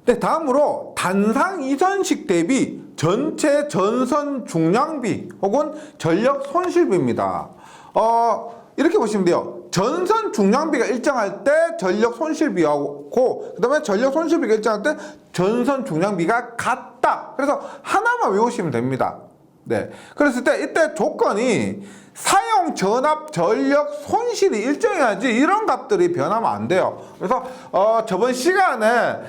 네, 다음으로 단상 이선식 대비 전체 전선 중량비 혹은 전력 손실비입니다. 이렇게 보시면 돼요. 전선 중량비가 일정할 때 전력 손실비하고 그다음에 전력 손실비가 일정할 때 전선 중량비가 같다. 그래서 하나만 외우시면 됩니다. 네. 그랬을 때 이때 조건이 사용 전압 전력 손실이 일정해야지 이런 값들이 변하면 안 돼요. 그래서 저번 시간에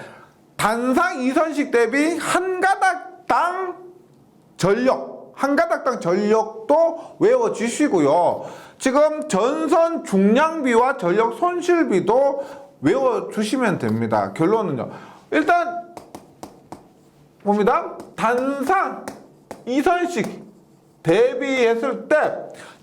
단상 이선식 대비 한 가닥당 전력도 외워 주시고요. 지금 전선 중량비와 전력 손실비도 외워 주시면 됩니다. 결론은요. 일단 봅니다. 단상 이선식 대비했을 때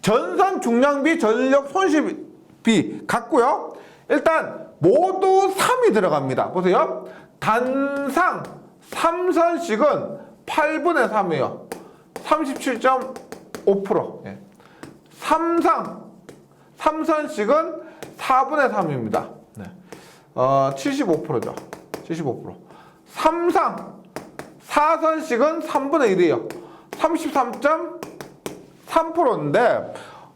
전선 중량비 전력 손실비 같고요. 일단 모두 3이 들어갑니다. 보세요. 단상 3선식은 8분의 3이에요. 37.5%. 예. 삼상 3선식은 4분의 3입니다. 네. 75%죠. 75%. 삼상 4선식은 3분의 1이에요. 33.3%인데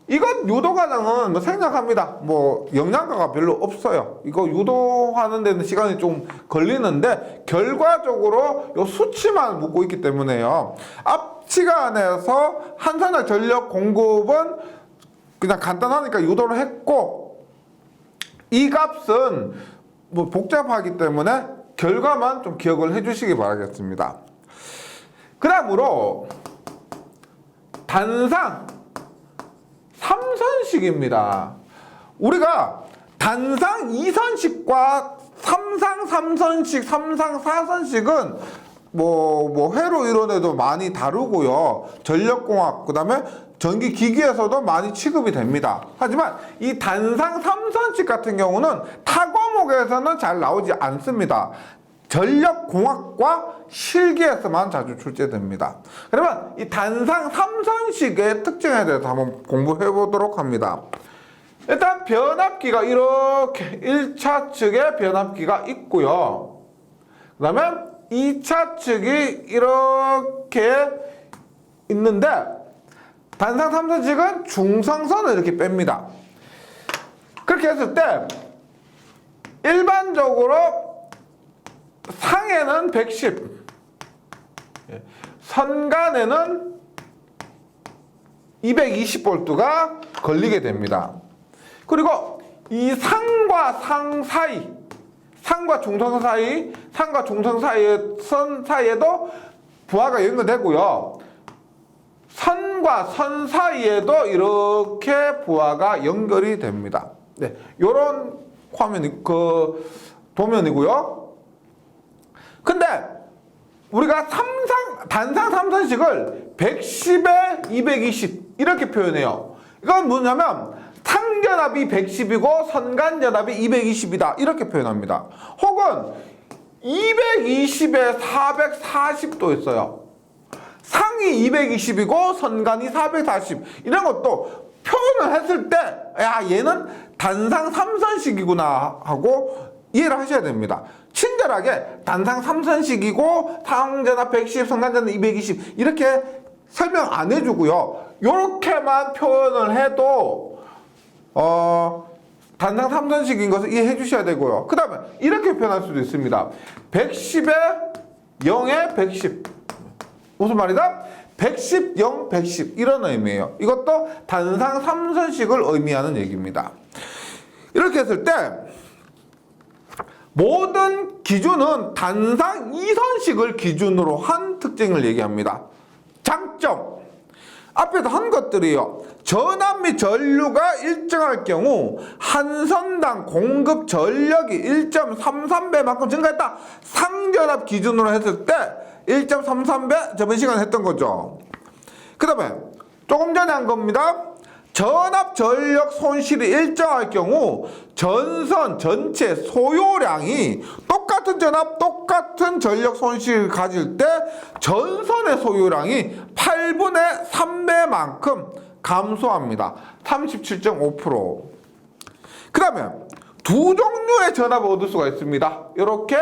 이건 유도가당은 생략합니다. 영양가가 별로 없어요. 이거 유도하는 데는 시간이 좀 걸리는데 결과적으로 요 수치만 묻고 있기 때문에요. 앞 시간에서 한산화 전력 공급은 그냥 간단하니까 유도를 했고 이 값은 복잡하기 때문에 결과만 좀 기억을 해주시기 바라겠습니다. 그 다음으로 단상 3선식입니다. 우리가 단상 2선식과 삼상 3선식, 삼상 4선식은 회로 이론에도 많이 다루고요. 전력공학, 그 다음에 전기기기에서도 많이 취급이 됩니다. 하지만 이 단상 3선식 같은 경우는 타 과목에서는 잘 나오지 않습니다. 전력공학과 실기에서만 자주 출제됩니다. 그러면 이 단상 3선식의 특징에 대해서 한번 공부해 보도록 합니다. 일단 변압기가 이렇게 1차 측에 변압기가 있고요. 그 다음에 2차 측이 이렇게 있는데 단상 3선식은 중성선을 이렇게 뺍니다. 그렇게 했을 때 일반적으로 상에는 110, 선간에는 220V가 걸리게 됩니다. 그리고 이 상과 상 사이, 상과 중성선 사이, 상과 중성선 사이의 선 사이에도 부하가 연결되고요. 선과 선 사이에도 이렇게 부하가 연결이 됩니다. 네, 요런 화면이 도면이고요. 근데 우리가 단상 3선식을 110에 220 이렇게 표현해요. 이건 뭐냐면 상전압이 110이고 선간전압이 220이다 이렇게 표현합니다. 혹은 220에 440도 있어요. 상이 220이고 선간이 440 이런 것도 표현을 했을 때 얘는 단상 3선식이구나 하고 이해를 하셔야 됩니다. 친절하게 단상 3선식이고 상전압 110, 선간전압 220 이렇게 설명 안 해주고요. 이렇게만 표현을 해도 단상 3선식인 것을 이해해 주셔야 되고요. 그 다음에 이렇게 표현할 수도 있습니다. 110에 0에 110 무슨 말이다? 110, 0, 110 이런 의미예요. 이것도 단상 3선식을 의미하는 얘기입니다. 이렇게 했을 때 모든 기준은 단상 2선식을 기준으로 한 특징을 얘기합니다. 장점 앞에서 한 것들이요. 전압 및 전류가 일정할 경우 한 선당 공급 전력이 1.33배만큼 증가했다. 상전압 기준으로 했을 때 1.33배 저번 시간에 했던 거죠. 그 다음에 조금 전에 한 겁니다. 전압 전력 손실이 일정할 경우 전선 전체 소요량이 똑같은 전압 똑같은 전력 손실을 가질 때 전선의 소요량이 8분의 3배만큼 감소합니다. 37.5%. 그 다음에 두 종류의 전압을 얻을 수가 있습니다. 이렇게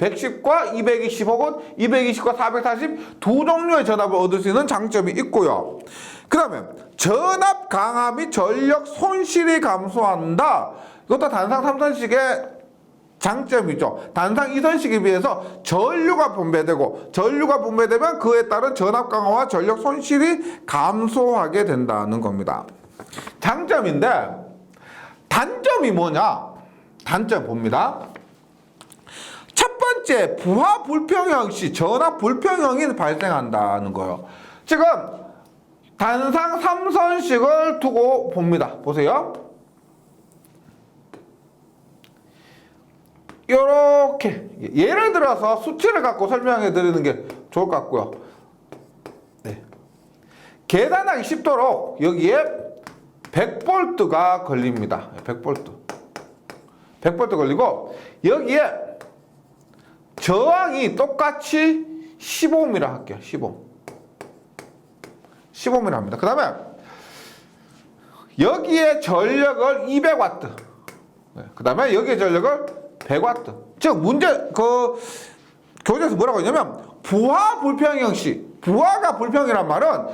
110과 220 혹은 220과 440 두 종류의 전압을 얻을 수 있는 장점이 있고요. 그 다음에 전압 강화 및 전력 손실이 감소한다. 이것도 단상 3선식의 장점이죠. 단상 2선식에 비해서 전류가 분배되고 전류가 분배되면 그에 따른 전압 강화와 전력 손실이 감소하게 된다는 겁니다. 장점인데 단점이 뭐냐? 단점 봅니다. 첫 번째, 부하 불평형 시 전압 불평형이 발생한다는 거예요. 지금 단상 3선식을 두고 봅니다. 보세요. 요렇게 예를 들어서 수치를 갖고 설명해 드리는 게 좋을 것 같고요. 네. 계산하기 쉽도록 여기에 100V가 걸립니다. 100V. 100V 걸리고 여기에 저항이 똑같이 15ohm이라 할게요. 15ohm. 15ohm이라 합니다. 그 다음에 여기에 전력을 200W. 그 다음에 여기에 전력을 100W. 즉 문제 교재에서 뭐라고 했냐면 부하 불평형 시, 부하가 불평이란 말은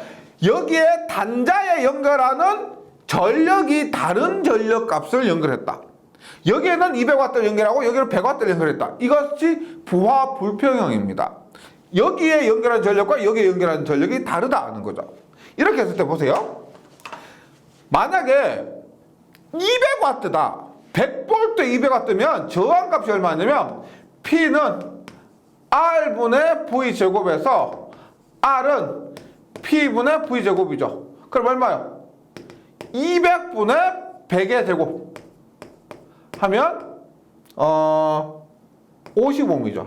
여기에 단자에 연결하는 전력이 다른 전력 값을 연결했다. 여기에는 200W를 연결하고 여기는 100W를 연결했다. 이것이 부하 불평형입니다. 여기에 연결한 전력과 여기에 연결한 전력이 다르다는 거죠. 이렇게 했을 때 보세요. 만약에 200W다. 100V 200W면 저항값이 얼마냐면 P는 R분의 V제곱에서 R은 P분의 V제곱이죠. 그럼 얼마요? 200분의 100의 제곱 하면 50ohm이죠.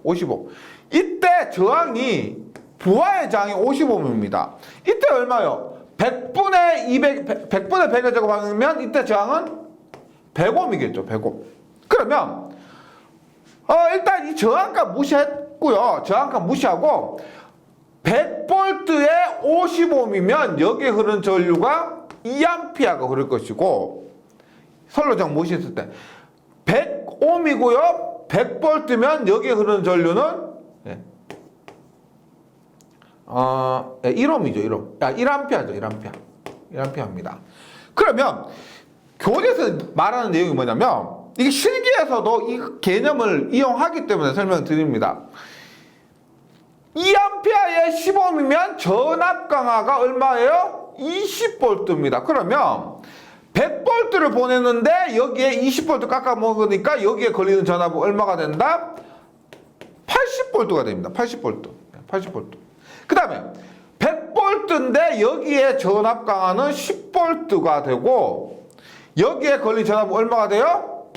55. 이때 저항이 부하의 저항이 50ohm입니다. 이때 얼마요? 100분의 200, 100분의 100의 제곱하면 이때 저항은 100ohm이겠죠. 100ohm. 그러면 일단 이 저항값 무시했고요. 저항값 무시하고 100V에 50ohm이면 여기에 흐르는 전류가 2A가 흐를 것이고 선로정 무시했을 때 100ohm이고요. 100V면 여기에 흐르는 전류는 1ohm이죠. 1ohm. 1A죠. 1A입니다. 그러면 교재에서 말하는 내용이 뭐냐면 이게 실기에서도 이 개념을 이용하기 때문에 설명드립니다. 2A에 15ohm이면 전압 강화가 얼마예요? 20V입니다. 그러면 100V를 보냈는데 여기에 20V 깎아 먹으니까 여기에 걸리는 전압은 얼마가 된다? 80V가 됩니다. 80V. 그 다음에 100V인데 여기에 전압 강화는 10V가 되고 여기에 걸린 전압은 얼마가 돼요?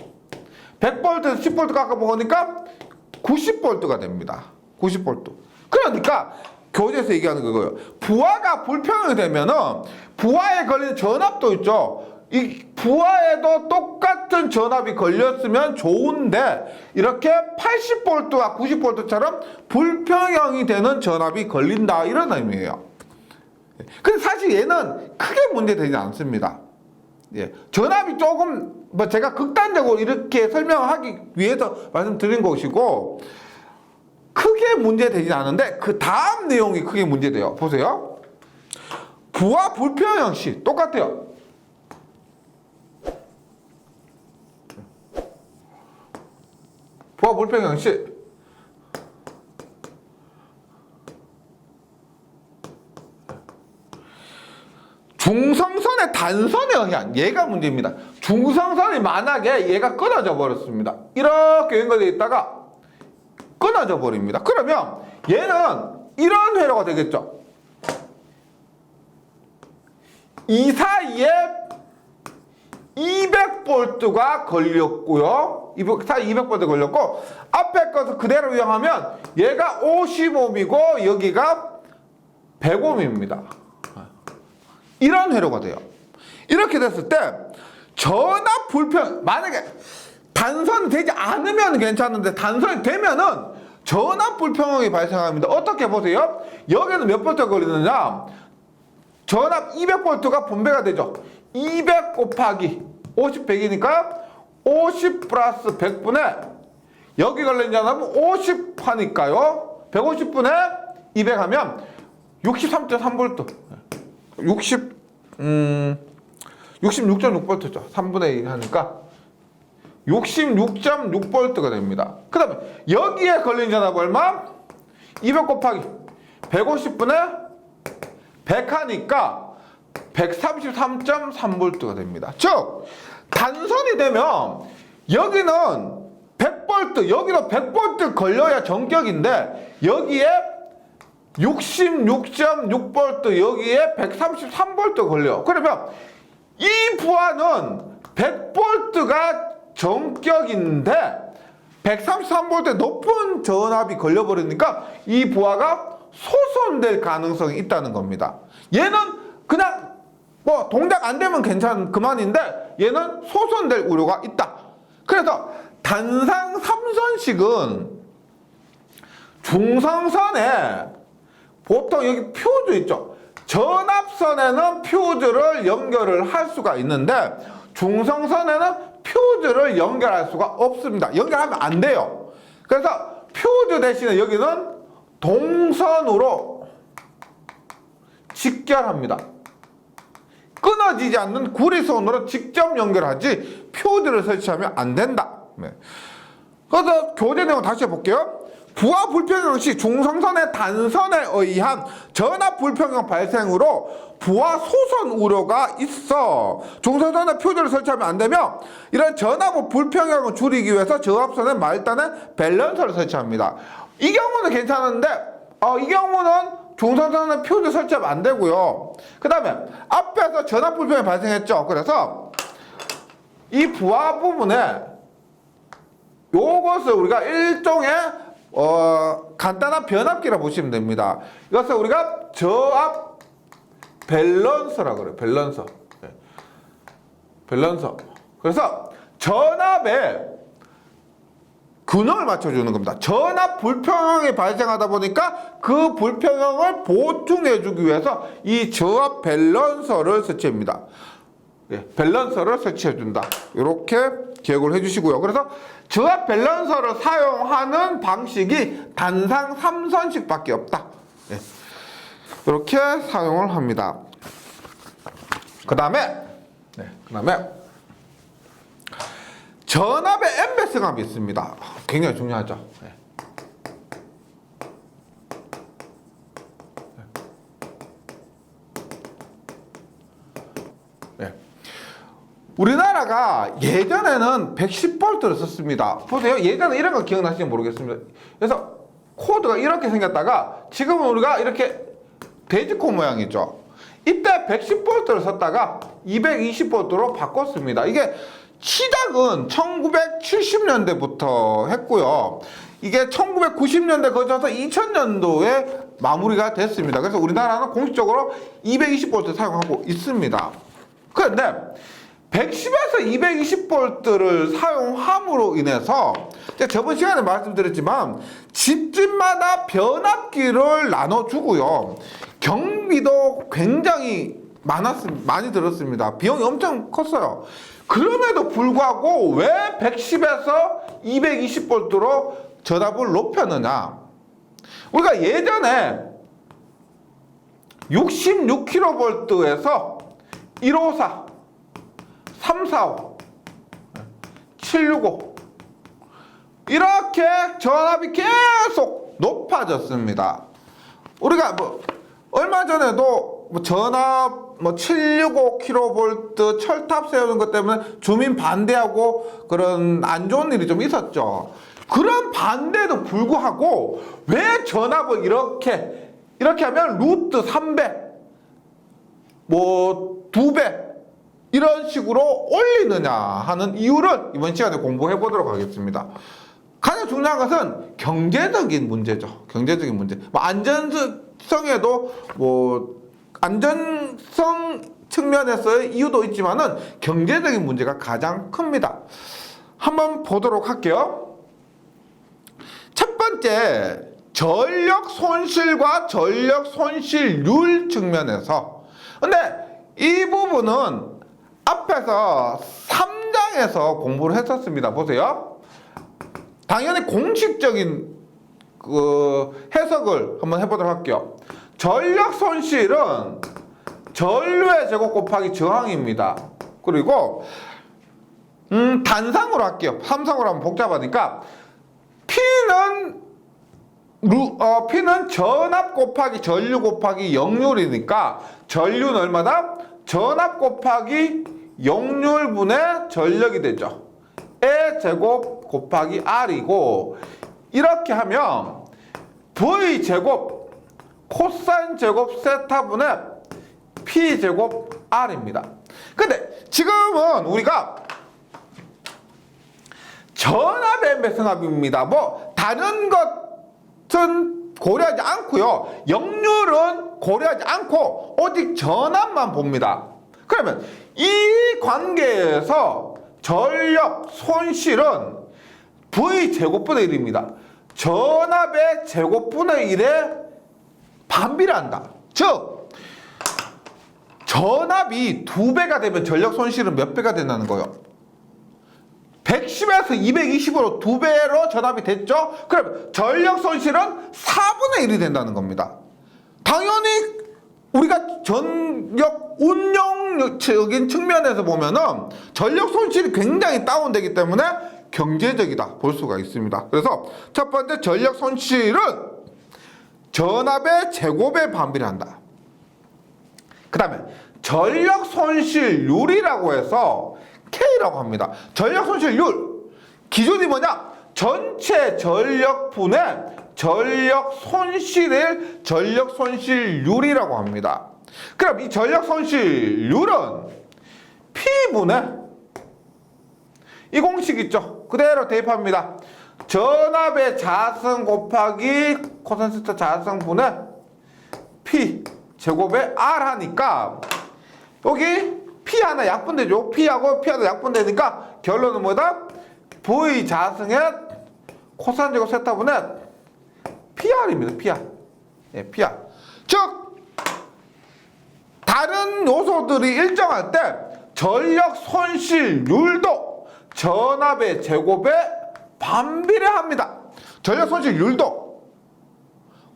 100V에서 10V 깎아 먹으니까 90V가 됩니다. 90V. 그러니까 교재에서 얘기하는 그거예요. 부하가 불평형이 되면은 부하에 걸리는 전압도 있죠. 이 부하에도 똑같은 전압이 걸렸으면 좋은데 이렇게 80V와 90V처럼 불평형이 되는 전압이 걸린다 이런 의미예요. 근데 사실 얘는 크게 문제되지 않습니다. 예, 전압이 조금 제가 극단적으로 이렇게 설명하기 위해서 말씀드린 것이고 크게 문제되지 않은데 그 다음 내용이 크게 문제돼요. 보세요. 부하 불평형 시 똑같아요. 부하 불평형 시 중성선의 단선에 의한 얘가 문제입니다. 중성선이 만약에 얘가 끊어져 버렸습니다. 이렇게 연결되어 있다가 끊어져 버립니다. 그러면 얘는 이런 회로가 되겠죠. 이 사이에 200V가 걸렸고요. 이 사이에 200V 걸렸고 앞에 것을 그대로 이용하면 얘가 50ohm이고 여기가 100ohm입니다. 이런 회로가 돼요. 이렇게 됐을 때 전압 불평 만약에 단선이 되지 않으면 괜찮은데 단선이 되면은 전압 불평형이 발생합니다. 어떻게 보세요? 여기는 몇 볼트가 걸리느냐? 전압 200V가 분배가 되죠. 200 곱하기 50, 100이니까 50 플러스 100분의 여기 걸린 전압은 50 하니까요. 150분에 200 하면 63.3V. 66.6V죠. 3분의 1 하니까 66.6V가 됩니다. 그 다음에 여기에 걸린 전압 얼마? 200 곱하기 150분에 100 하니까 133.3V가 됩니다. 즉 단선이 되면 여기는 100V, 여기도 100V 걸려야 전격인데 여기에 66.6V, 여기에 133V 걸려요. 그러면 이 부하는 100V가 전격인데 133V의 높은 전압이 걸려버리니까 이 부하가 소선될 가능성이 있다는 겁니다. 얘는 그냥 뭐 동작 안 되면 그만인데 얘는 소선될 우려가 있다. 그래서 단상 3선식은 중성선에 보통 여기 퓨즈 있죠. 전압선에는 퓨즈를 연결을 할 수가 있는데 중성선에는 퓨즈를 연결할 수가 없습니다. 연결하면 안 돼요. 그래서 퓨즈 대신에 여기는 동선으로 직결합니다. 끊어지지 않는 구리선으로 직접 연결하지 퓨즈를 설치하면 안 된다. 네. 그래서 교재 내용 다시 해볼게요. 부하 불평형 시 중성선의 단선에 의한 전압 불평형 발생으로 부하 소선 우려가 있어. 중성선에 퓨즈를 설치하면 안 되며 이런 전압 불평형을 줄이기 위해서 저압선에 말단에 밸런서를 설치합니다. 이 경우는 괜찮은데 이 경우는 중성선에 퓨즈 설치하면 안 되고요. 그 다음에 앞에서 전압 불평형이 발생했죠. 그래서 이 부하 부분에 요것을 우리가 일종의 간단한 변압기라 보시면 됩니다. 이것을 우리가 저압 밸런서라 그래요. 밸런서. 네. 밸런서. 그래서 전압에 균형을 맞춰주는 겁니다. 전압 불평형이 발생하다 보니까 그 불평형을 보충해주기 위해서 이 저압 밸런서를 설치합니다. 네, 밸런서를 설치해준다. 이렇게 기억을 해주시고요. 그래서 저압 밸런서를 사용하는 방식이 단상 3선식밖에 없다. 네, 이렇게 사용을 합니다. 그 다음에 전압의 N배승압이 있습니다. 굉장히 중요하죠. 네. 네. 우리나라가 예전에는 110V를 썼습니다. 보세요. 예전에 이런 거 기억나시는지 모르겠습니다. 그래서 코드가 이렇게 생겼다가 지금은 우리가 이렇게 돼지코 모양이죠. 이때 110V를 썼다가 220V로 바꿨습니다. 이게 시작은 1970년대부터 했고요. 이게 1990년대 거쳐서 2000년도에 마무리가 됐습니다. 그래서 우리나라는 공식적으로 220V 사용하고 있습니다. 그런데 110에서 220V를 사용함으로 인해서 제가 저번 시간에 말씀드렸지만 집집마다 변압기를 나눠주고요. 경비도 굉장히 많이 들었습니다. 비용이 엄청 컸어요. 그럼에도 불구하고 왜 110에서 220V로 전압을 높였느냐? 우리가 예전에 66kV에서 154, 345, 765 이렇게 전압이 계속 높아졌습니다. 우리가 얼마 전에도 전압 765kV 철탑 세우는 것 때문에 주민 반대하고 그런 안 좋은 일이 좀 있었죠. 그런 반대에도 불구하고 왜 전압을 이렇게 하면 루트 3배, 2배 이런 식으로 올리느냐 하는 이유를 이번 시간에 공부해 보도록 하겠습니다. 가장 중요한 것은 경제적인 문제죠. 경제적인 문제. 안전성에도 안전성 측면에서의 이유도 있지만은 경제적인 문제가 가장 큽니다. 한번 보도록 할게요. 첫 번째, 전력 손실과 전력 손실률 측면에서. 근데 이 부분은 앞에서 3장에서 공부를 했었습니다. 보세요. 당연히 공식적인 그 해석을 한번 해보도록 할게요. 전력 손실은 전류의 제곱 곱하기 저항입니다. 그리고 단상으로 할게요. 삼상으로 하면 복잡하니까 P는 전압 곱하기 전류 곱하기 역률이니까 전류는 얼마다? 전압 곱하기 역률분의 전력이 되죠. E 제곱 곱하기 R이고, 이렇게 하면 V 제곱 코사인 제곱 세타분의 P 제곱 R입니다. 근데 지금은 우리가 전압의 매승압입니다. 뭐 다른 것은 고려하지 않고요. 역률은 고려하지 않고 오직 전압만 봅니다. 그러면 이 관계에서 전력 손실은 V 제곱분의 1입니다. 전압의 제곱분의 1에 반비례한다. 즉 전압이 2배가 되면 전력 손실은 몇 배가 된다는 거예요? 110에서 220으로 2배로 전압이 됐죠? 그럼 전력 손실은 4분의 1이 된다는 겁니다. 당연히 우리가 전력 운용적인 측면에서 보면은 전력 손실이 굉장히 다운되기 때문에 경제적이다 볼 수가 있습니다. 그래서 첫 번째 전력 손실은 전압의 제곱에 반비례한다. 그 다음에 전력 손실률이라고 해서 K라고 합니다. 전력 손실률 기준이 뭐냐? 전체 전력분의 전력 손실을 전력 손실률이라고 합니다. 그럼 이 전력 손실률은 P분의 이 공식 있죠? 그대로 대입합니다. 전압의 자승 곱하기 코사인 자승분의 P 제곱에 R 하니까 여기 P 하나 약분되죠? P하고 P 하나 약분되니까 결론은 뭐다? V 자승의 코사인 제곱 세타분의 PR입니다. PR. 예, PR. 즉 다른 요소들이 일정할 때 전력 손실률도 전압의 제곱에 반비례합니다. 전력 손실률도.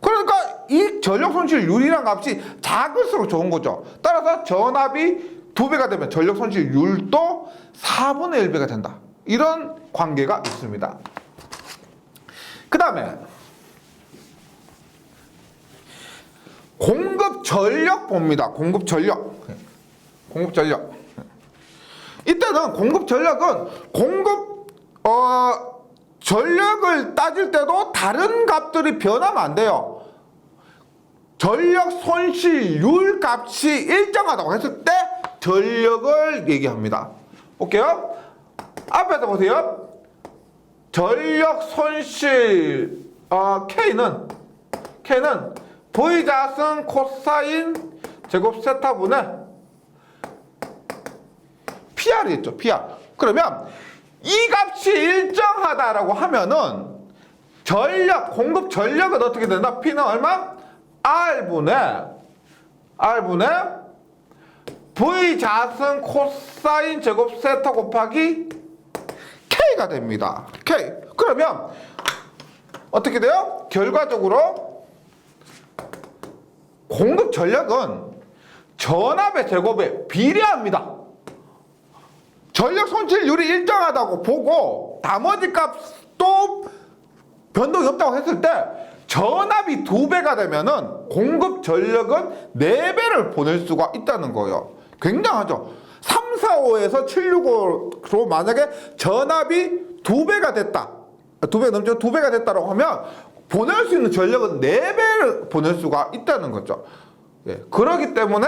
그러니까 이 전력 손실률이라는 값이 작을수록 좋은 거죠. 따라서 전압이 2배가 되면 전력 손실률도 4분의 1배가 된다. 이런 관계가 있습니다. 그 다음에 공급 전력 봅니다. 공급 전력. 이때는 공급 전력은 전력을 따질 때도 다른 값들이 변하면 안 돼요. 전력 손실률 값이 일정하다고 했을 때 전력을 얘기합니다. 볼게요. 앞에서 보세요. 전력 손실 K는 V 자승 코사인 제곱 세타분의 PR이 있죠. PR. 그러면 이 값이 일정하다라고 하면은 공급 전력은 어떻게 된다? P는 얼마? R분의 V 자승 코사인 제곱 세타 곱하기 K가 됩니다. K. 그러면 어떻게 돼요? 결과적으로 공급 전력은 전압의 제곱에 비례합니다. 전력 손실률이 일정하다고 보고 나머지 값도 변동이 없다고 했을 때 전압이 2배가 되면은 공급 전력은 4배를 보낼 수가 있다는 거예요. 굉장하죠. 3, 4, 5에서 7, 6, 5로 만약에 전압이 2배가 됐다. 2배 넘죠? 2배가 됐다고 하면 보낼 수 있는 전력은 4배를 보낼 수가 있다는 거죠. 예, 그렇기 때문에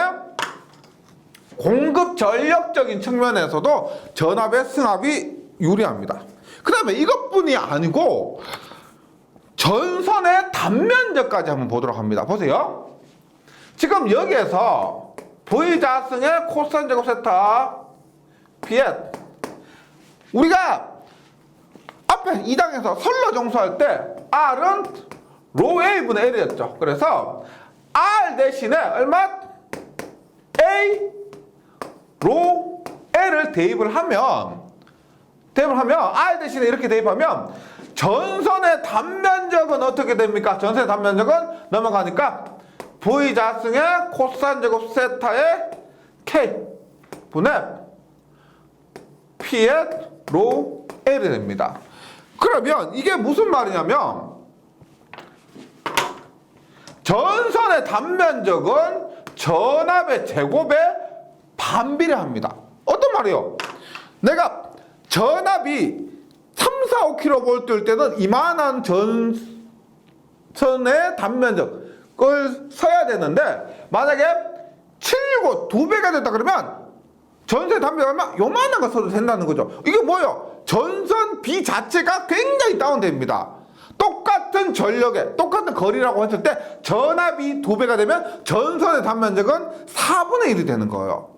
공급 전력적인 측면에서도 전압의 승합이 유리합니다. 그 다음에 이것뿐이 아니고 전선의 단면적까지 한번 보도록 합니다. 보세요. 지금 여기에서 V 자승의 코사인 제곱 세타 P에 우리가 앞에 2장에서 선로 정수할 때 R은 로 A분의 L이었죠. 그래서 R 대신에 얼마? A 로 L을 대입을 하면 R 대신에 이렇게 대입하면 전선의 단면적은 어떻게 됩니까? 전선의 단면적은 넘어가니까 V 자승의 코사인 제곱 세타의 K 분의 P의 로 L이 됩니다. 그러면 이게 무슨 말이냐면 전선의 단면적은 전압의 제곱에 반비례합니다. 어떤 말이요? 내가 전압이 3, 4, 5kV일 때는 이만한 전선의 단면적을 써야 되는데 만약에 765 2배가 됐다 그러면 전선의 단면적이면 요만한 거 써도 된다는 거죠. 이게 뭐예요? 전선 B 자체가 굉장히 다운됩니다. 똑같은 전력에 똑같은 거리라고 했을 때 전압이 2배가 되면 전선의 단면적은 4분의 1이 되는 거예요.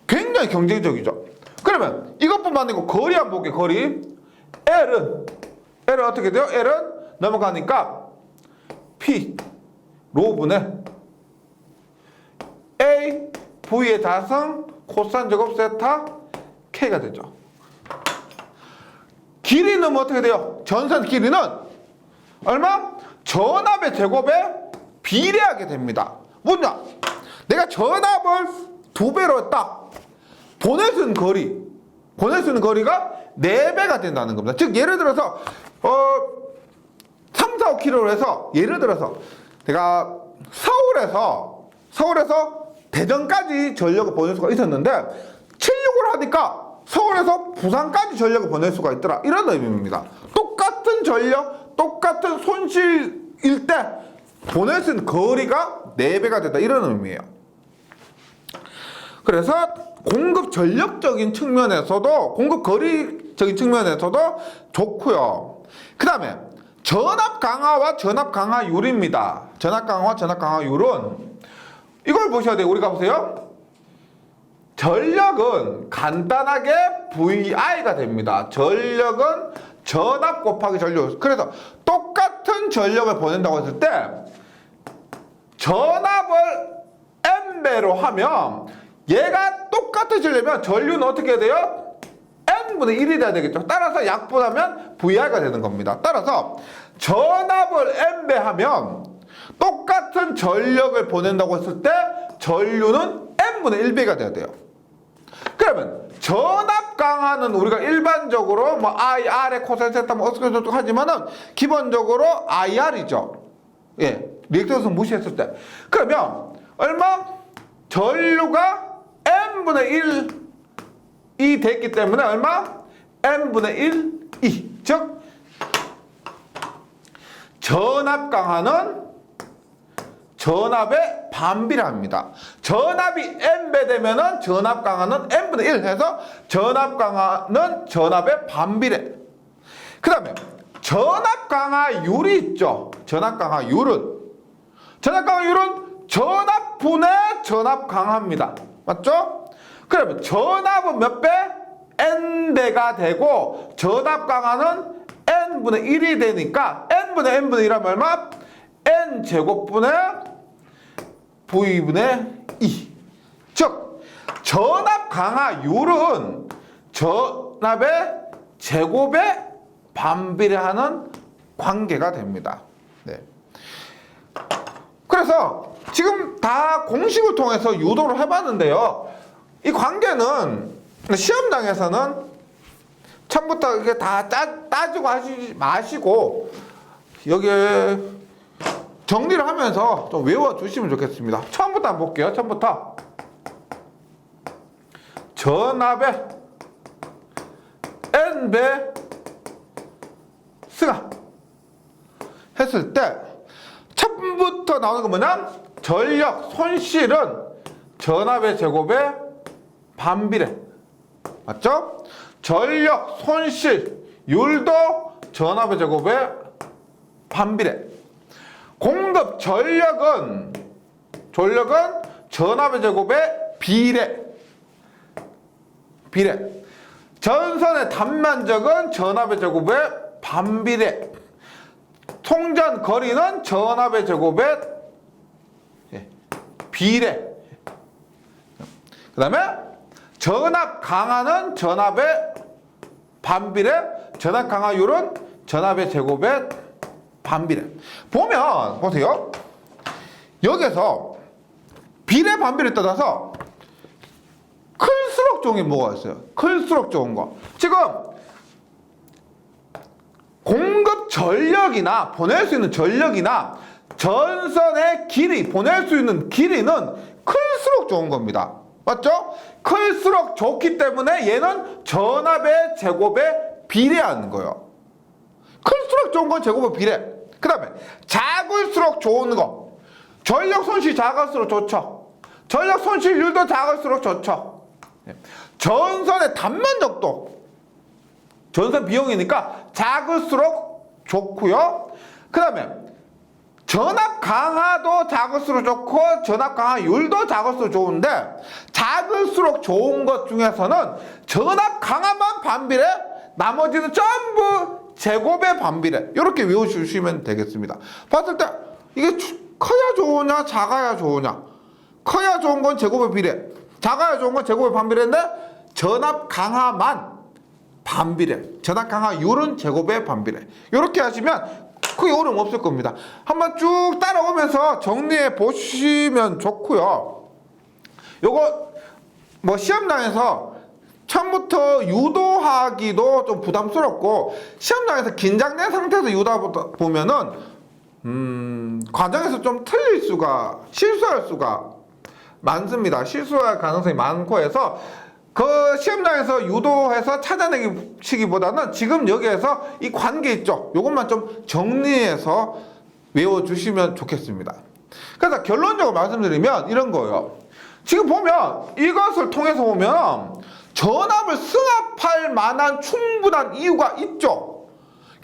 굉장히 경쟁적이죠. 그러면 이것뿐만 아니고 거리 한번 볼게요. 거리 L은 어떻게 돼요? L은 넘어가니까 P 로분의 A V의 자승 코사인 제곱 세타 K가 되죠. 길이는 어떻게 돼요? 전선 길이는 얼마? 전압의 제곱에 비례하게 됩니다. 뭐냐? 내가 전압을 2배로 했다. 보낼 수 있는 거리가 4배가 된다는 겁니다. 즉 예를 들어서 3, 4, 5km로 해서 예를 들어서 내가 서울에서 대전까지 전력을 보낼 수가 있었는데 765를 하니까 서울에서 부산까지 전력을 보낼 수가 있더라. 이런 의미입니다. 똑같은 전력, 똑같은 손실일 때 보낼 수 있는 거리가 4배가 된다. 이런 의미예요. 그래서 공급 전력적인 측면에서도 공급 거리적인 측면에서도 좋고요. 그 다음에 전압 강화와 전압 강화율입니다. 전압 강화와 전압 강화율은 이걸 보셔야 돼요. 우리가 보세요. 전력은 간단하게 VI가 됩니다. 전력은 전압 곱하기 전력. 그래서 똑같은 전력을 보낸다고 했을 때 전압을 N배로 하면 얘가 똑같은 전류면 전류는 어떻게 돼요? N분의 1이 돼야 되겠죠. 따라서 약분하면 VI가 되는 겁니다. 따라서 전압을 N배 하면 똑같은 전력을 보낸다고 했을 때 전류는 N분의 1배가 돼야 돼요. 그러면 전압 강화는 우리가 일반적으로 뭐 IR의 코사인 세타 뭐 어떻게 하지만은 기본적으로 IR이죠. 예, 리액터에서 무시했을 때. 그러면 얼마? 전류가 N분의 1이 됐기 때문에 얼마? N분의 1이. 즉 전압 강화는 전압의 반비례합니다. 전압이 N배 되면은 전압 강화는 N분의 1 해서 전압 강화는 전압의 반비례. 그 다음에 전압 강화율이 있죠. 전압 강화율은 전압분의 전압 강화입니다. 맞죠? 그러면 전압은 몇 배? N배가 되고 전압 강화는 N분의 1이 되니까 N분의 N분의 1하면 얼마? N제곱분의 V분의 2. 즉 전압 강화율은 전압의 제곱에 반비례하는 관계가 됩니다. 네. 그래서 지금 다 공식을 통해서 유도를 해봤는데요. 이 관계는 시험장에서는 처음부터 이게 다 따지고 하시지 마시고 여기에 정리를 하면서 좀 외워주시면 좋겠습니다. 처음부터 한번 볼게요. 처음부터 전압의 N배 승하 했을 때 처음부터 나오는 건 뭐냐? 전력 손실은 전압의 제곱에 반비례. 맞죠? 전력 손실율도 전압의 제곱에 반비례. 공급 전력은 전압의 제곱에 비례. 전선의 단면적은 전압의 제곱에 반비례. 통전 거리는 전압의 제곱에 비례. 그 다음에 전압 강화는 전압의 반비례. 전압 강화율은 전압의 제곱의 반비례. 보면 보세요. 여기서 비례 반비례 떠나서 클수록 좋은 게 뭐가 있어요? 클수록 좋은 거. 지금 공급 전력이나 보낼 수 있는 전력이나 전선의 길이, 보낼 수 있는 길이는 클수록 좋은 겁니다. 맞죠? 클수록 좋기 때문에 얘는 전압의 제곱에 비례하는 거예요. 클수록 좋은 건 제곱의 비례. 그 다음에 작을수록 좋은 거. 전력 손실이 작을수록 좋죠. 전력 손실률도 작을수록 좋죠. 전선의 단면적도, 전선 비용이니까 작을수록 좋고요. 그 다음에 전압 강화도 작을수록 좋고 전압 강화율도 작을수록 좋은데, 작을수록 좋은 것 중에서는 전압 강화만 반비례, 나머지는 전부 제곱의 반비례. 이렇게 외워주시면 되겠습니다. 봤을 때 이게 커야 좋으냐 작아야 좋으냐. 커야 좋은 건 제곱의 비례, 작아야 좋은 건 제곱의 반비례인데 전압 강화만 반비례, 전압 강화율은 제곱의 반비례. 이렇게 하시면 크게 어려움 없을 겁니다. 한번 쭉 따라오면서 정리해 보시면 좋고요. 요거 뭐 시험장에서 처음부터 유도하기도 좀 부담스럽고, 시험장에서 긴장된 상태에서 유도하다 보면은 과정에서 좀 틀릴 수가, 실수할 수가 많습니다. 실수할 가능성이 많고 해서 그 시험장에서 유도해서 찾아내기보다는 지금 여기에서 이 관계 있죠? 요것만 좀 정리해서 외워주시면 좋겠습니다. 그래서 결론적으로 말씀드리면 이런 거예요. 지금 보면 이것을 통해서 보면 전압을 승합할 만한 충분한 이유가 있죠.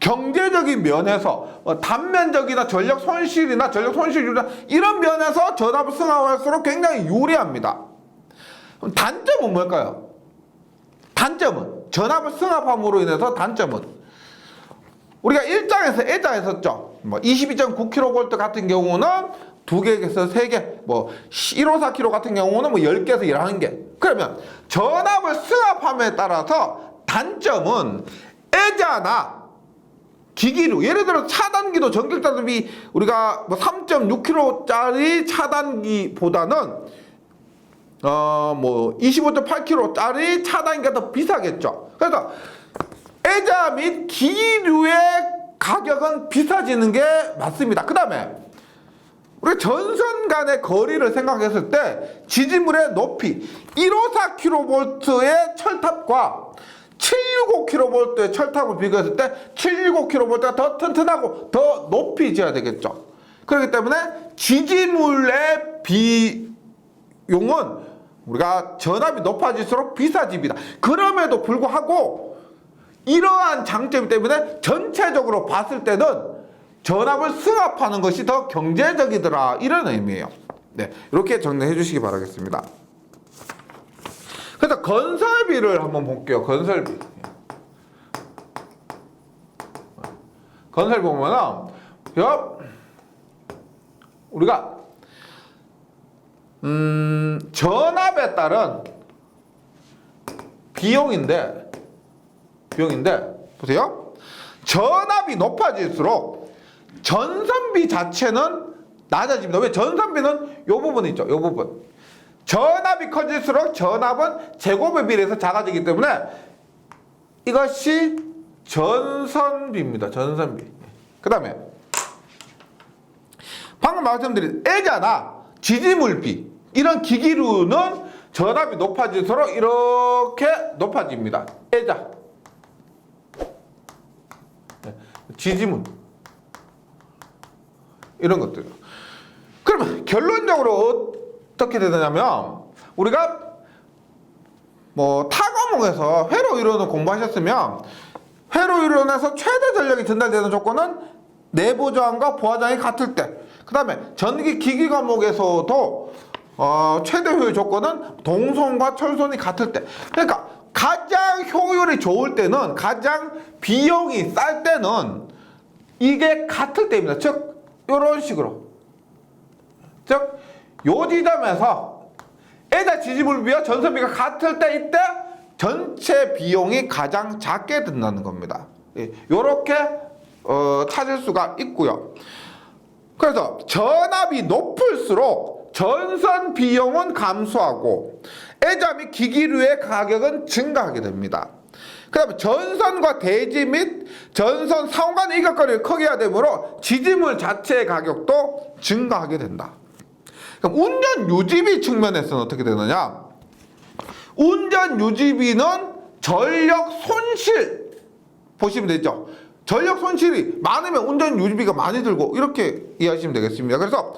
경제적인 면에서 단면적이나 전력 손실이나 전력 손실이나 이런 면에서 전압을 승합할수록 굉장히 유리합니다. 그럼 단점은 뭘까요? 단점은, 전압을 승합함으로 인해서 단점은, 우리가 1장에서 했었죠. 뭐 22.9kV 같은 경우는 2개에서 3개, 뭐 154kV 같은 경우는 뭐 10개에서 11개. 그러면 전압을 승합함에 따라서 단점은 애자나 기기류, 예를 들어 차단기도 전격자들이 우리가 뭐 3.6kg짜리 차단기보다는 뭐 25.8kg짜리 차단기가 더 비싸겠죠. 그래서 애자 및 기기류의 가격은 비싸지는 게 맞습니다. 그 다음에 우리 전선 간의 거리를 생각했을 때 지지물의 높이, 154kV의 철탑과 765kV의 철탑을 비교했을 때 765kV가 더 튼튼하고 더 높이 지어야 되겠죠. 그렇기 때문에 지지물의 비용은 우리가 전압이 높아질수록 비싸집니다. 그럼에도 불구하고 이러한 장점 때문에 전체적으로 봤을 때는 전압을 승합하는 것이 더 경제적이더라, 이런 의미예요. 네, 이렇게 정리해 주시기 바라겠습니다. 그래서 건설비를 한번 볼게요. 건설비. 건설비 보면은 우리가 전압에 따른 비용인데 보세요. 전압이 높아질수록 전선비 자체는 낮아집니다. 왜? 전선비는 요 부분 있죠. 요 부분. 전압이 커질수록 전압은 제곱에 비례해서 작아지기 때문에 이것이 전선비입니다. 전선비. 그 다음에 방금 말씀드린 애자나 지지물비, 이런 기기류는 전압이 높아질수록 이렇게 높아집니다. 애자, 지지물, 이런 것들. 그러면 결론적으로 어떻게 되냐면, 우리가 뭐 타과목에서 회로 이론을 공부하셨으면 회로 이론에서 최대 전력이 전달되는 조건은 내부 저항과 부하 저항이 같을 때, 그 다음에 전기 기기 과목에서도 최대 효율 조건은 동선과 철선이 같을 때. 그러니까 가장 효율이 좋을 때는, 가장 비용이 쌀 때는 이게 같을 때입니다. 즉 이런 식으로, 즉 요 지점에서 애자 지지물비와 전선비가 같을 때, 이때 전체 비용이 가장 작게 든다는 겁니다. 이렇게 찾을 수가 있고요. 그래서 전압이 높을수록 전선 비용은 감소하고 애자 및 기기류의 가격은 증가하게 됩니다. 그 다음에 전선과 대지 및 전선 상호간의 이격거리를 크게 해야 되므로 지지물 자체의 가격도 증가하게 된다. 그럼 운전 유지비 측면에서는 어떻게 되느냐? 운전 유지비는 전력 손실 보시면 되죠. 전력 손실이 많으면 운전 유지비가 많이 들고 이렇게 이해하시면 되겠습니다. 그래서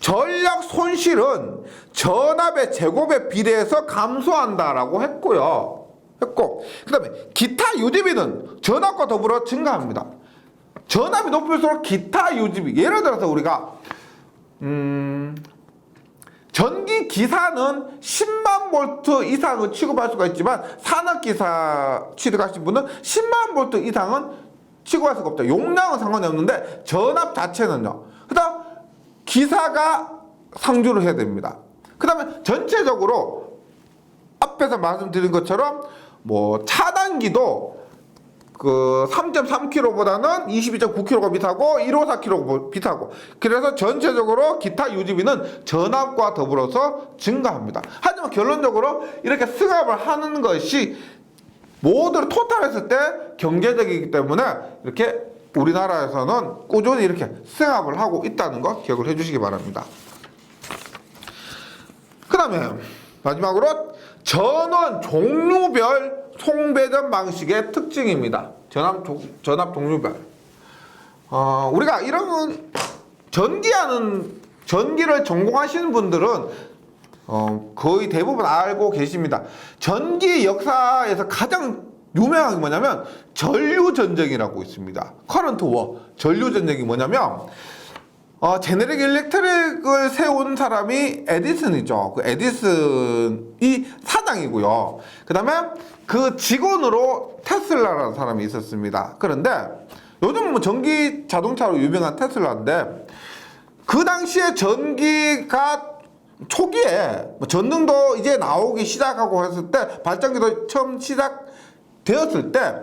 전력 손실은 전압의 제곱에 비례해서 감소한다라고 했고 그 다음에 기타 유지비는 전압과 더불어 증가합니다. 전압이 높을수록 기타 유지비, 예를 들어서 우리가 전기 기사는 10만 볼트 이상을 취급할 수가 있지만 산업기사 취득하신 분은 10만 볼트 이상은 취급할 수가 없다. 용량은 상관이 없는데 전압 자체는요. 그 다음 기사가 상주를 해야 됩니다. 그 다음에 전체적으로 앞에서 말씀드린 것처럼 뭐 차단기도 그 3.3kg보다는 22.9kg가 비싸고 154kg가 비싸고 그래서 전체적으로 기타 유지비는 전압과 더불어서 증가합니다. 하지만 결론적으로 이렇게 승합을 하는 것이 모두를 토탈했을 때 경제적이기 때문에 이렇게 우리나라에서는 꾸준히 이렇게 승합을 하고 있다는 거 기억을 해주시기 바랍니다. 그 다음에 마지막으로 전원 종류별 송배전 방식의 특징입니다. 전압 종류별. 우리가 이런 전기를 전공하시는 분들은 거의 대부분 알고 계십니다. 전기 역사에서 가장 유명한 게 뭐냐면 전류전쟁이라고 있습니다. 커런트 워. 전류전쟁이 뭐냐면 제네릭 일렉트릭을 세운 사람이 에디슨이죠. 그 에디슨이 사장이고요. 그 다음에 그 직원으로 테슬라라는 사람이 있었습니다. 그런데 요즘 뭐 전기 자동차로 유명한 테슬라인데 그 당시에 전기가 초기에 뭐 전등도 이제 나오기 시작하고 했을 때 발전기도 처음 시작되었을 때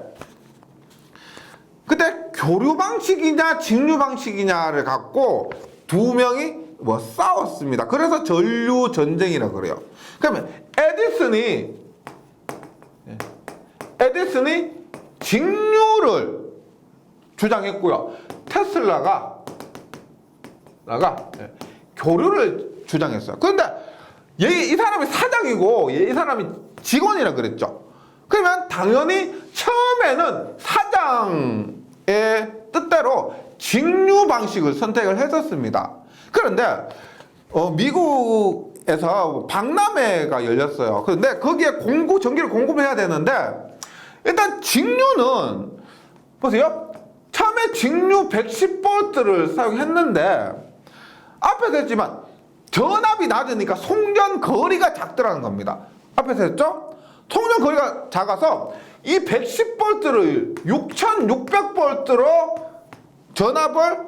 그때 교류 방식이냐 직류 방식이냐를 갖고 두 명이 뭐 싸웠습니다. 그래서 전류 전쟁이라고 그래요. 그러면 에디슨이 직류를 주장했고요. 테슬라가 교류를 주장했어요. 그런데 이 사람이 사장이고 이 사람이 직원이라 그랬죠. 그러면 당연히 처음에는 사장의 뜻대로 직류 방식을 선택을 했었습니다. 그런데 미국에서 박람회가 열렸어요. 그런데 거기에 전기를 공급해야 되는데 일단 직류는 보세요. 처음에 직류 110V를 사용했는데 앞에서 했지만 전압이 낮으니까 송전 거리가 작더라는 겁니다. 앞에서 했죠? 송전 거리가 작아서 이 110V를 6600V로 전압을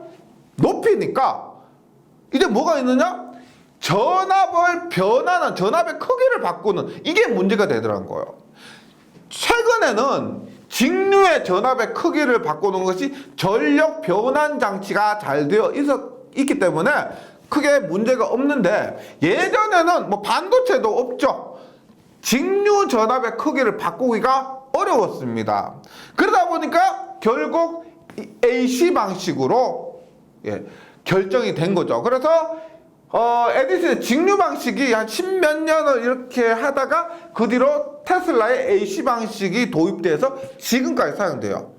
높이니까 이제 뭐가 있느냐? 전압을 변하는, 전압의 크기를 바꾸는 이게 문제가 되더라는 거예요. 최근에는 직류의 전압의 크기를 바꾸는 것이 전력 변환 장치가 잘 되어 있기 때문에 크게 문제가 없는데 예전에는 뭐 반도체도 없죠. 직류 전압의 크기를 바꾸기가 어려웠습니다. 그러다 보니까 결국 AC 방식으로 결정이 된 거죠. 그래서 에디슨의 직류 방식이 한 10몇 년을 이렇게 하다가 그 뒤로 테슬라의 AC 방식이 도입돼서 지금까지 사용돼요.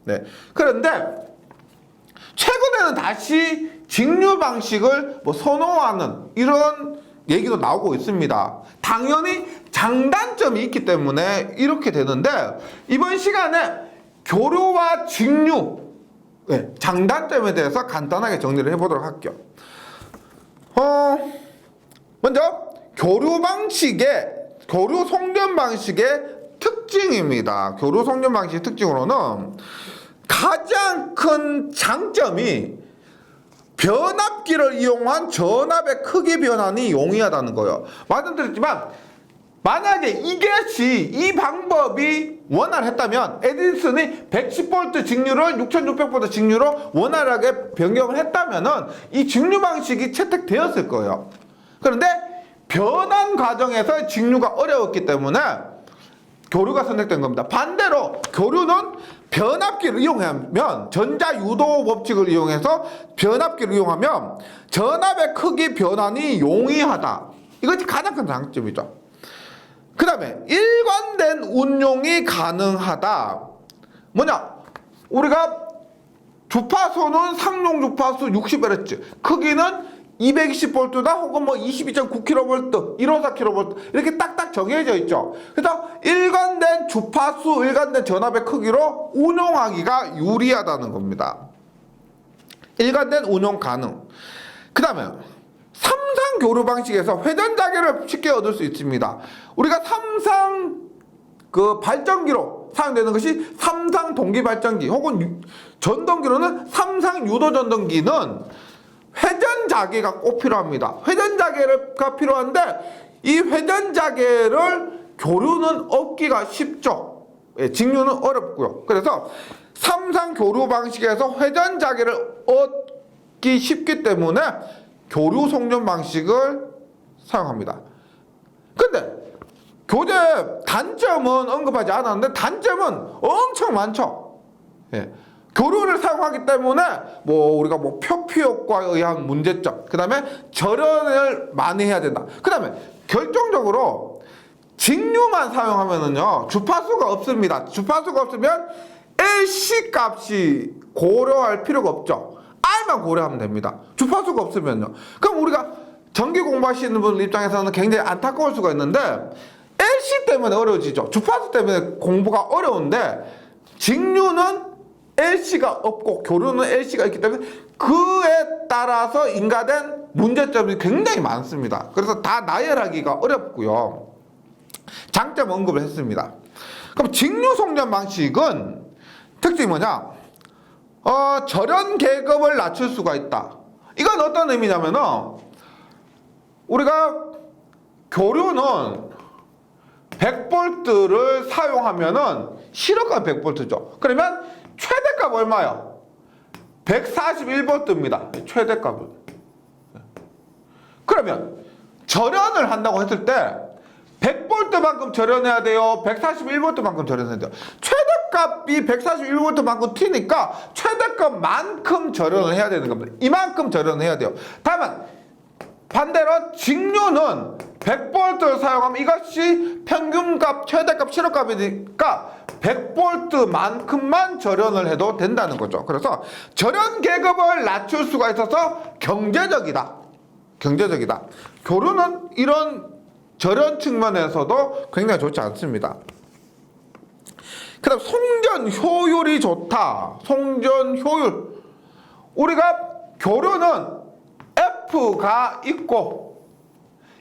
네. 그런데 최근에는 다시 직류 방식을 뭐 선호하는 이런 얘기도 나오고 있습니다. 당연히 장단점이 있기 때문에 이렇게 되는데 이번 시간에 교류와 직류 장단점에 대해서 간단하게 정리를 해보도록 할게요. 먼저 교류 송전 방식의 특징입니다. 교류 송전 방식의 특징으로는 가장 큰 장점이 변압기를 이용한 전압의 크기 변환이 용이하다는 거예요. 말씀드렸지만 만약에 이 방법이 원활했다면 에디슨이 110V 직류를 6600V 직류로 원활하게 변경을 했다면은 이 직류 방식이 채택되었을 거예요. 그런데 변환 과정에서 직류가 어려웠기 때문에 교류가 선택된 겁니다. 반대로 교류는 변압기를 이용하면, 전자유도 법칙을 이용해서 변압기를 이용하면 전압의 크기 변환이 용이하다. 이것이 가장 큰 장점이죠. 그 다음에 일관된 운용이 가능하다. 뭐냐? 우리가 주파수는 상용 주파수 60Hz, 크기는 220V다 혹은 뭐 22.9kV, 154kV 이렇게 딱딱 정해져 있죠. 그래서 일관된 주파수, 일관된 전압의 크기로 운용하기가 유리하다는 겁니다. 일관된 운용 가능. 그 다음에 삼상 교류 방식에서 회전 자계를 쉽게 얻을 수 있습니다. 우리가 삼상 그 발전기로 사용되는 것이 삼상 동기 발전기 혹은 전동기로는 삼상 유도 전동기는 회전 자계가 꼭 필요합니다. 회전 자계가 필요한데 이 회전 자계를 교류는 얻기가 쉽죠. 예, 직류는 어렵고요. 그래서 삼상 교류 방식에서 회전 자계를 얻기 쉽기 때문에 교류 송전 방식을 사용합니다. 근데 교재 단점은 언급하지 않았는데 단점은 엄청 많죠. 예. 교류를 사용하기 때문에 뭐 우리가 뭐 표피 효과에 의한 문제점, 그 다음에 절연을 많이 해야 된다. 그 다음에 결정적으로 직류만 사용하면은요 주파수가 없습니다. 주파수가 없으면 LC 값이 고려할 필요가 없죠. R만 고려하면 됩니다. 주파수가 없으면요. 그럼 우리가 전기 공부하시는 분 입장에서는 굉장히 안타까울 수가 있는데 LC 때문에 어려워지죠. 주파수 때문에 공부가 어려운데 직류는 LC가 없고 교류는 LC가 있기 때문에 그에 따라서 인가된 문제점이 굉장히 많습니다. 그래서 다 나열하기가 어렵고요. 장점 언급을 했습니다. 그럼 직류 송전 방식은 특징이 뭐냐? 절연 계급을 낮출 수가 있다. 이건 어떤 의미냐면은 우리가 교류는 100V를 사용하면은 실효값 100V죠. 그러면 최대값 얼마요? 141V입니다. 최대값은. 그러면 절연을 한다고 했을 때 100V만큼 절연해야 돼요? 141V만큼 절연해야 돼요? 최대값이 141V만큼 튀니까 최대값만큼 절연을 해야 되는 겁니다. 이만큼 절연해야 돼요. 다만 반대로 직류는 100V를 사용하면 이것이 평균값, 최대값, 실효값이니까 100V만큼만 절연을 해도 된다는 거죠. 그래서 절연 계급을 낮출 수가 있어서 경제적이다. 경제적이다. 교류는 이런 절연 측면에서도 굉장히 좋지 않습니다. 그 다음 송전 효율이 좋다. 송전 효율. 우리가 교류는 F가 있고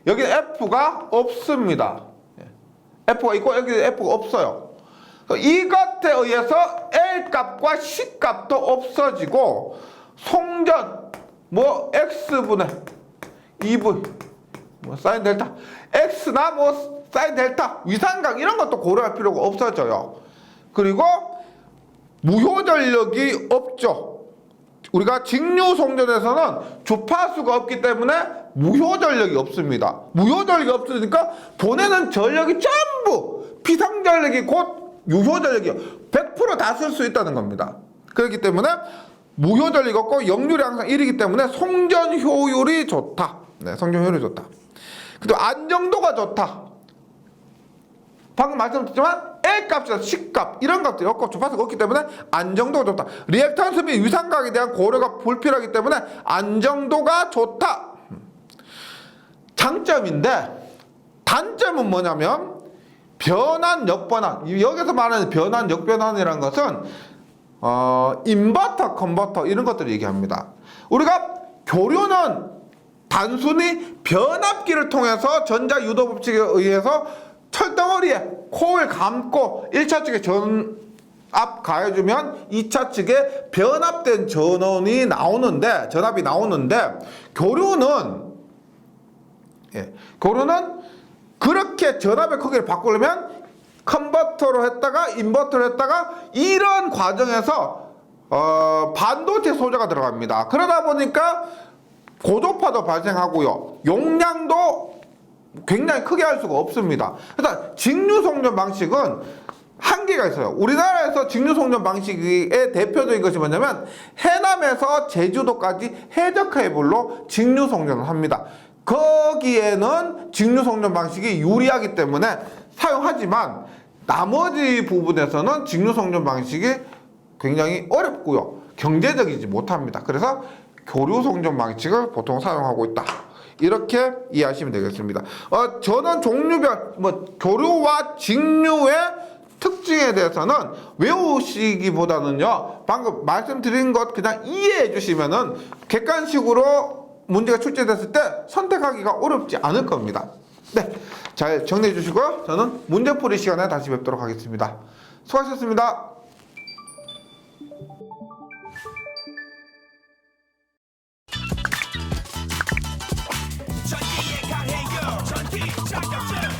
여기 F가 없습니다. F가 있고 여기 F가 없어요. 이것에 의해서 L 값과 C 값도 없어지고 송전 뭐 X분의 2V 뭐 사인 델타 X나 뭐 사인 델타 위상각 이런 것도 고려할 필요가 없어져요. 그리고 무효 전력이 없죠. 우리가 직류 송전에서는 주파수가 없기 때문에 무효 전력이 없습니다. 무효 전력이 없으니까 보내는 전력이 전부 피상 전력이 곧 유효 전력이요. 100% 다 쓸 수 있다는 겁니다. 그렇기 때문에 무효 전력이 없고 역률이 항상 1이기 때문에 송전 효율이 좋다. 네, 송전 효율이 좋다. 그리고 안정도가 좋다. 방금 말씀드렸지만 L 값이나 C 값 이런 것들이 없고 주파수가 없기 때문에 안정도가 좋다. 리액턴스 및 위상각에 대한 고려가 불필요하기 때문에 안정도가 좋다. 장점인데 단점은 뭐냐면 변환, 역변환. 여기서 말하는 변환, 역변환이라는 것은 인버터, 컨버터 이런 것들을 얘기합니다. 우리가 교류는 단순히 변압기를 통해서 전자유도 법칙에 의해서 철덩어리에 코를 감고 1차 측에 전압 가해주면 2차 측에 변압된 전압이 나오는데 교류는 그렇게 전압의 크기를 바꾸려면 컨버터로 했다가 인버터로 했다가 이런 과정에서 반도체 소재가 들어갑니다. 그러다 보니까 고도파도 발생하고요. 용량도 굉장히 크게 할 수가 없습니다. 그래서 직류송전 방식은 한계가 있어요. 우리나라에서 직류송전 방식의 대표적인 것이 뭐냐면 해남에서 제주도까지 해저 케이블로 직류송전을 합니다. 거기에는 직류송전 방식이 유리하기 때문에 사용하지만 나머지 부분에서는 직류송전 방식이 굉장히 어렵고요. 경제적이지 못합니다. 그래서 교류송전 방식을 보통 사용하고 있다. 이렇게 이해하시면 되겠습니다. 저는 종류별, 교류와 직류의 특징에 대해서는 외우시기보다는요, 방금 말씀드린 것 그냥 이해해 주시면은 객관식으로 문제가 출제됐을 때 선택하기가 어렵지 않을 겁니다. 네, 잘 정리해 주시고요. 저는 문제풀이 시간에 다시 뵙도록 하겠습니다. 수고하셨습니다. 전기에 강해요 전기 자격증